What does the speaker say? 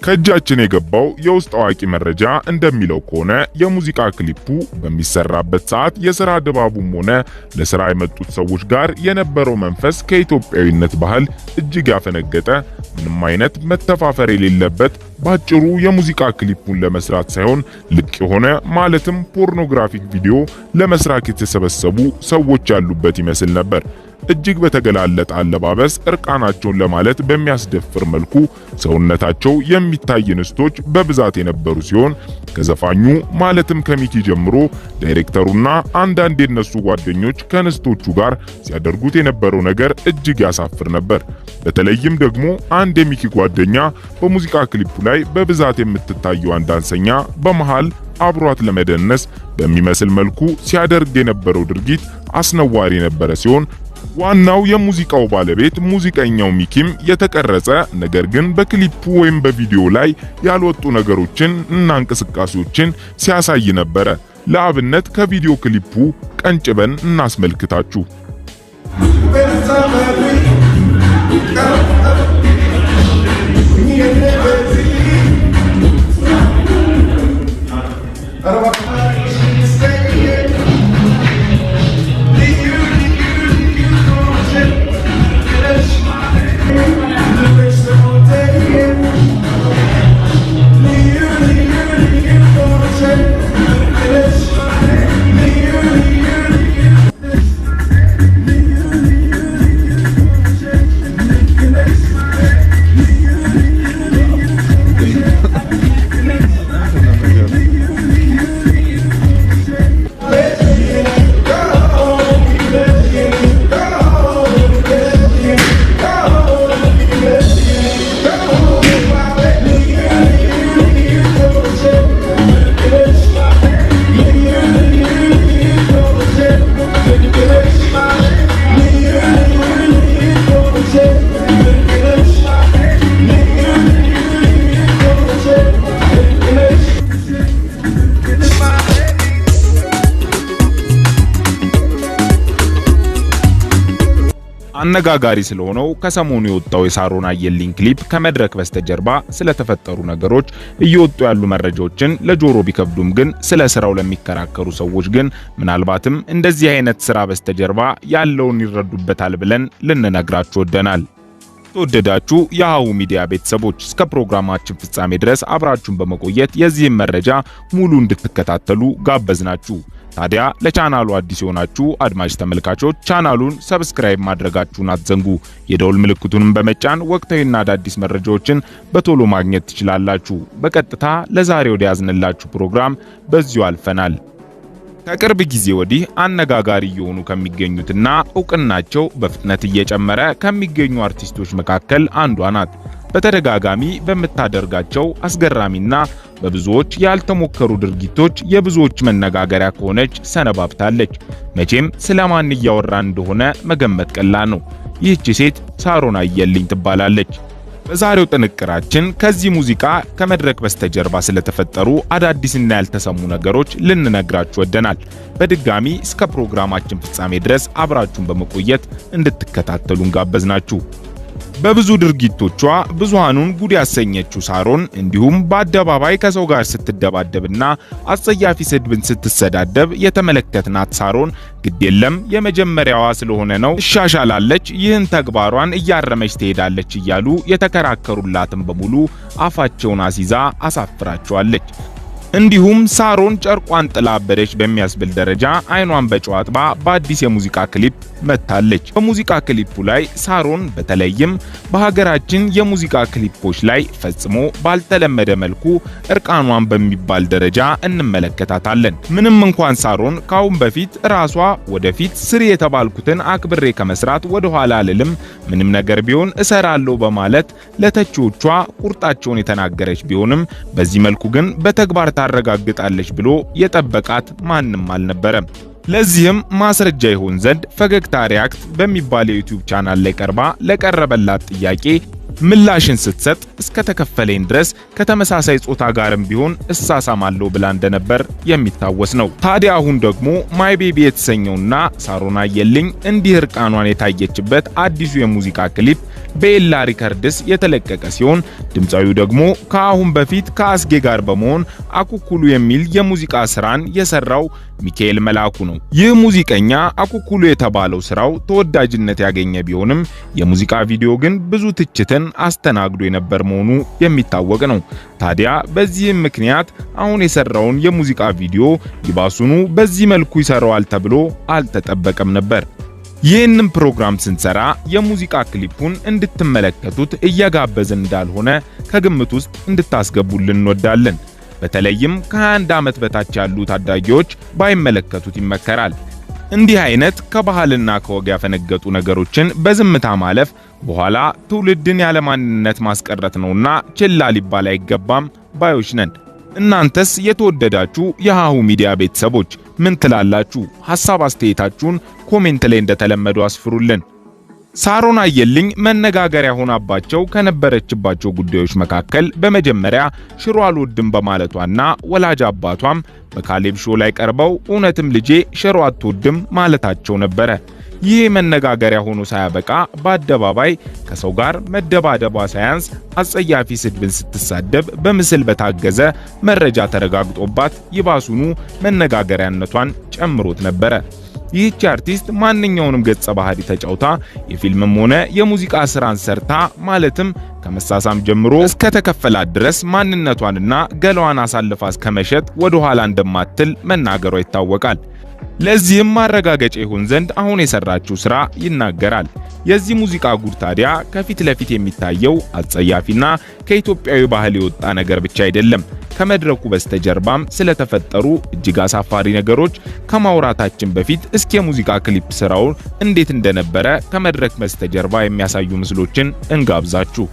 ከእጃችን የገባው የውስጥ አዋቂ መረጃ እንደሚለው ከሆነ የሙዚቃ ክሊፑ በሚሰራበት ሰዓት የሥራ ድባቡም ሆነ ለሥራ የመጡት ሰዎች ጋር የነበረው መንፈስ ከኢትዮጵያዊነት ባህል እጅግ ያፈነገጠ፣ ምንም አይነት መተፋፈር የሌለበት፣ ባጭሩ የሙዚቃ ክሊፑን ለመስራት ሳይሆን ልቅ የሆነ ማለትም ፖርኖግራፊክ ቪዲዮ ለመስራት የተሰበሰቡ ሰዎች ያሉበት ይመስል ነበር። እጅግ በተገላለጠ አለባበስ እርቃናቸውን ለማለት በሚያስደፍር መልኩ ሰውነታቸው የሚታይ እንስቶች በብዛት የነበሩ ሲሆን ከዘፋኙ ማለትም ከሚኪ ጀምሮ ዳይሬክተሩና አንዳንድ የነሱ ጓደኞች ከንስቶቹ ጋር ሲያደርጉት የነበረው ነገር እጅግ ያሳፍር ነበር። በተለይም ደግሞ አንድ የሚኪ ጓደኛ በሙዚቃ ክሊፑ ላይ በብዛት የምትታየው አንድ ዳንሰኛ በመሃል አብሯት ለመደነስ በሚመስል መልኩ ሲያደርግ የነበረው ድርጊት አስነዋሪ የነበረ ሲሆን ዋናው የሙዚቃው ባለቤት ሙዚቀኛው ሚኪም የተቀረጸ ነገር ግን በክሊፑ ወይም በቪዲዮ ላይ ያልወጡ ነገሮችን እና እንቅስቃሴዎችን ሲያሳይ ነበረ። ለአብነት ከቪዲዮ ክሊፑ ቀንጭበን እናስመልክታችሁ። አነጋጋሪ ስለሆነው ከሰሞኑ የወጣው የሳሮን አየልኝ ክሊፕ ከመድረክ በስተጀርባ ስለተፈጠሩ ነገሮች እየወጡ ያሉ መረጃዎችን ለጆሮ ቢከብዱም ግን ስለ ስራው ለሚከራከሩ ሰዎች ግን ምናልባትም እንደዚህ አይነት ስራ በስተጀርባ ያለውን ይረዱበታል ብለን ልንነግራችሁ ወደናል። ተወደዳችሁ የሃሁ ሚዲያ ቤተሰቦች እስከ ፕሮግራማችን ፍጻሜ ድረስ አብራችሁን በመቆየት የዚህን መረጃ ሙሉ እንድትከታተሉ ጋበዝናችሁ። ታዲያ ለቻናሉ አዲስ የሆናችሁ አድማጭ ተመልካቾች ቻናሉን ሰብስክራይብ ማድረጋችሁን አትዘንጉ። የደውል ምልክቱንም በመጫን ወቅታዊና አዳዲስ መረጃዎችን በቶሎ ማግኘት ትችላላችሁ። በቀጥታ ለዛሬው ያዝንላችሁ ፕሮግራም በዚሁ አልፈናል። ከቅርብ ጊዜ ወዲህ አነጋጋሪ የሆኑ ከሚገኙትና ዕውቅናቸው በፍጥነት እየጨመረ ከሚገኙ አርቲስቶች መካከል አንዷ ናት። በተደጋጋሚ በምታደርጋቸው አስገራሚና በብዙዎች ያልተሞከሩ ድርጊቶች የብዙዎች መነጋገሪያ ከሆነች ሰነባብታለች። መቼም ስለማን እያወራን እንደሆነ መገመት ቀላል ነው። ይህች ሴት ሳሮን አየልኝ ትባላለች። በዛሬው ጥንቅራችን ከዚህ ሙዚቃ ከመድረክ በስተጀርባ ስለተፈጠሩ አዳዲስና ያልተሰሙ ነገሮች ልንነግራችሁ ወደናል። በድጋሚ እስከ ፕሮግራማችን ፍጻሜ ድረስ አብራችሁን በመቆየት እንድትከታተሉን ጋበዝናችሁ። በብዙ ድርጊቶቿ ብዙሃኑን ጉድ ያሰኘችው ሳሮን እንዲሁም በአደባባይ ከሰው ጋር ስትደባደብና አጸያፊ ስድብን ስትሰዳደብ የተመለከትናት ሳሮን ግድ የለም የመጀመሪያዋ ስለሆነ ነው ትሻሻላለች፣ ይህን ተግባሯን እያረመች ትሄዳለች እያሉ የተከራከሩላትን በሙሉ አፋቸውን አስይዛ አሳፍራቸዋለች። እንዲሁም ሳሮን ጨርቋን ጥላ አበደች በሚያስብል ደረጃ አይኗን በጨው አጥባ በአዲስ የሙዚቃ ክሊፕ መታለች። በሙዚቃ ክሊፑ ላይ ሳሮን በተለይም በሀገራችን የሙዚቃ ክሊፖች ላይ ፈጽሞ ባልተለመደ መልኩ እርቃኗን በሚባል ደረጃ እንመለከታታለን። ምንም እንኳን ሳሮን ካሁን በፊት ራሷ ወደፊት ስር የተባልኩትን አክብሬ ከመስራት ወደ ኋላ አልልም፣ ምንም ነገር ቢሆን እሰራለሁ በማለት ለተቺዎቿ ቁርጣቸውን የተናገረች ቢሆንም በዚህ መልኩ ግን በተግባር ታረጋግጣለች ብሎ የጠበቃት ማንም አልነበረም። ለዚህም ማስረጃ ይሆን ዘንድ ፈገግታ ሪያክት በሚባል የዩቲዩብ ቻናል ላይ ቀርባ ለቀረበላት ጥያቄ ምላሽን ስትሰጥ እስከ ተከፈለኝ ድረስ ከተመሳሳይ ጾታ ጋርም ቢሆን እሳሳማለሁ ብላ እንደነበር የሚታወስ ነው። ታዲያ አሁን ደግሞ ማይ ቤቢ የተሰኘውና ሳሮን አየልኝ እንዲህ እርቃኗን የታየችበት አዲሱ የሙዚቃ ክሊፕ በኤላ ሪከርድስ የተለቀቀ ሲሆን ድምጻዊው ደግሞ ከአሁን በፊት ከአስጌ ጋር በመሆን አኩኩሉ የሚል የሙዚቃ ስራን የሰራው ሚካኤል መላኩ ነው። ይህ ሙዚቀኛ አኩኩሉ የተባለው ስራው ተወዳጅነት ያገኘ ቢሆንም የሙዚቃ ቪዲዮ ግን ብዙ ትችትን አስተናግዶ የነበር መሆኑ የሚታወቅ ነው። ታዲያ በዚህም ምክንያት አሁን የሰራውን የሙዚቃ ቪዲዮ ይባሱኑ በዚህ መልኩ ይሰራዋል ተብሎ አልተጠበቀም ነበር። ይህንን ፕሮግራም ስንሰራ የሙዚቃ ክሊፑን እንድትመለከቱት እየጋበዝን እንዳልሆነ ከግምት ውስጥ እንድታስገቡልን እንወዳለን። በተለይም ከ21 ዓመት በታች ያሉ ታዳጊዎች ባይመለከቱት ይመከራል። እንዲህ አይነት ከባህልና ከወግ ያፈነገጡ ነገሮችን በዝምታ ማለፍ በኋላ ትውልድን ያለ ማንነት ማስቀረት ነውና ችላ ሊባል አይገባም ባዮች ነን። እናንተስ የተወደዳችሁ የሃሁ ሚዲያ ቤተሰቦች ምን ትላላችሁ? ሐሳብ አስተያየታችሁን ኮሜንት ላይ እንደተለመደው አስፍሩልን። ሳሮን አየልኝ መነጋገሪያ ሆናባቸው ከነበረችባቸው ጉዳዮች መካከል በመጀመሪያ ሽሮ አልወድም በማለቷና ወላጅ አባቷም በካሌብ ሾው ላይ ቀርበው እውነትም ልጄ ሽሮ አትወድም ማለታቸው ነበረ። ይህ መነጋገሪያ ሆኖ ሳያበቃ በአደባባይ ከሰው ጋር መደባደቧ ሳያንስ አጸያፊ ስድብን ስትሳደብ በምስል በታገዘ መረጃ ተረጋግጦባት ይባሱኑ መነጋገሪያነቷን ጨምሮት ነበረ። ይህች አርቲስት ማንኛውንም ገጸ ባህሪ ተጫውታ የፊልምም ሆነ የሙዚቃ ስራን ሰርታ ማለትም ከመሳሳም ጀምሮ እስከ ተከፈላት ድረስ ማንነቷንና ገላዋን አሳልፋ እስከመሸጥ ወደ ኋላ እንደማትል መናገሯ ይታወቃል። ለዚህም ማረጋገጫ ይሆን ዘንድ አሁን የሰራችው ስራ ይናገራል። የዚህ ሙዚቃ ጉድ ታዲያ ከፊት ለፊት የሚታየው አጸያፊና ከኢትዮጵያዊ ባህል የወጣ ነገር ብቻ አይደለም። ከመድረኩ በስተጀርባም ስለተፈጠሩ እጅግ አሳፋሪ ነገሮች ከማውራታችን በፊት እስኪ የሙዚቃ ክሊፕ ስራው እንዴት እንደነበረ ከመድረክ በስተጀርባ የሚያሳዩ ምስሎችን እንጋብዛችሁ።